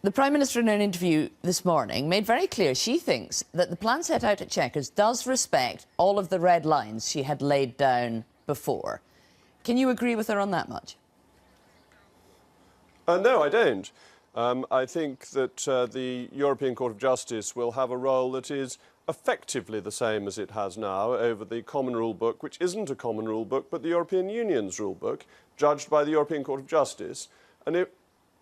The Prime Minister, in an interview this morning, made very clear she thinks that the plan set out at Chequers does respect all of the red lines she had laid down before. Can you agree with her on that much? No, I don't. I think that the European Court of Justice will have a role that is effectively the same as it has now over the Common Rule Book, which isn't a Common Rule Book, but the European Union's Rule Book, judged by the European Court of Justice. And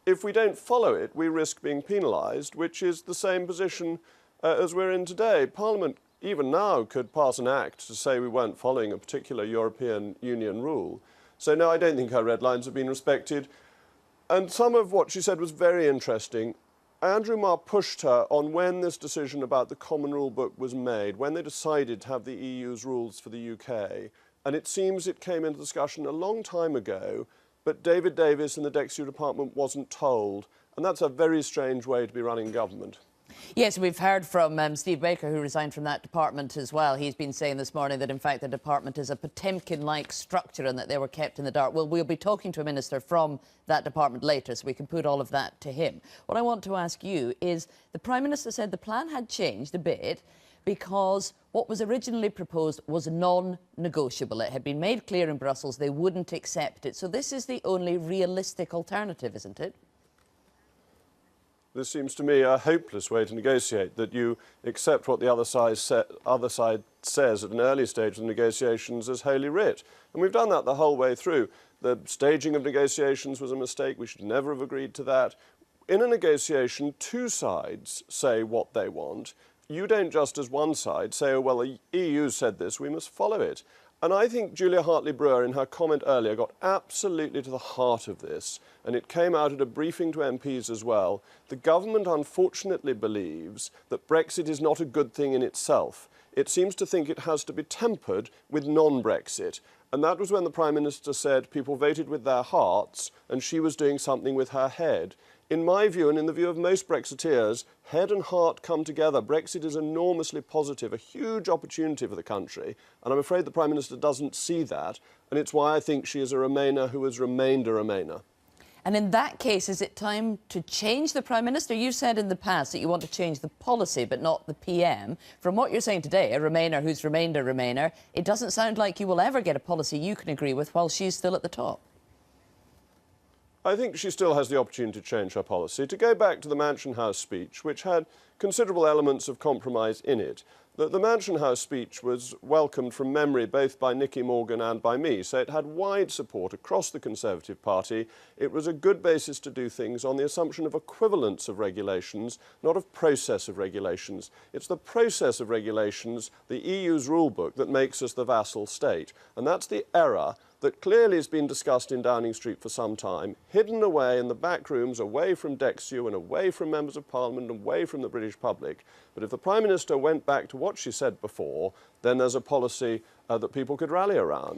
if we don't follow it, we risk being penalised, which is the same position as we're in today. Parliament, even now, could pass an act to say we weren't following a particular European Union rule. So no, I don't think her red lines have been respected. And some of what she said was very interesting. Andrew Marr pushed her on when this decision about the Common Rule Book was made, when they decided to have the EU's rules for the UK. And it seems it came into discussion a long time ago, but David Davis in the Dexter Department wasn't told. And that's a very strange way to be running government. Yes, we've heard from Steve Baker, who resigned from that department as well. He's been saying this morning that, in fact, the department is a Potemkin-like structure and that they were kept in the dark. Well, we'll be talking to a minister from that department later, so we can put all of that to him. What I want to ask you is, the Prime Minister said the plan had changed a bit because what was originally proposed was non-negotiable. It had been made clear in Brussels they wouldn't accept it. So this is the only realistic alternative, isn't it? This seems to me a hopeless way to negotiate, that you accept what the other side says at an early stage of the negotiations as holy writ. And we've done that the whole way through. The staging of negotiations was a mistake. We should never have agreed to that. In a negotiation, two sides say what they want. You don't just as one side say, oh, well, the EU said this, we must follow it. And I think Julia Hartley-Brewer, in her comment earlier, got absolutely to the heart of this, and it came out at a briefing to MPs as well. The government, unfortunately, believes that Brexit is not a good thing in itself. It seems to think it has to be tempered with non-Brexit. And that was when the Prime Minister said people voted with their hearts, and she was doing something with her head. In my view, and in the view of most Brexiteers, head and heart come together. Brexit is enormously positive, a huge opportunity for the country, and I'm afraid the Prime Minister doesn't see that, and it's why I think she is a Remainer who has remained a Remainer. And in that case, is it time to change the Prime Minister? You said in the past that you want to change the policy, but not the PM. From what you're saying today, a Remainer who's remained a Remainer, it doesn't sound like you will ever get a policy you can agree with while she's still at the top. I think she still has the opportunity to change her policy. To go back to the Mansion House speech, which had considerable elements of compromise in it, the Mansion House speech was welcomed from memory both by Nicky Morgan and by me, so it had wide support across the Conservative Party. It was a good basis to do things on the assumption of equivalence of regulations, not of process of regulations. It's the process of regulations, the EU's rule book, that makes us the vassal state. And that's the error that clearly has been discussed in Downing Street for some time, hidden away in the back rooms, away from Dexter and away from members of Parliament and away from the British public. But if the Prime Minister went back to what she said before, then there's a policy that people could rally around.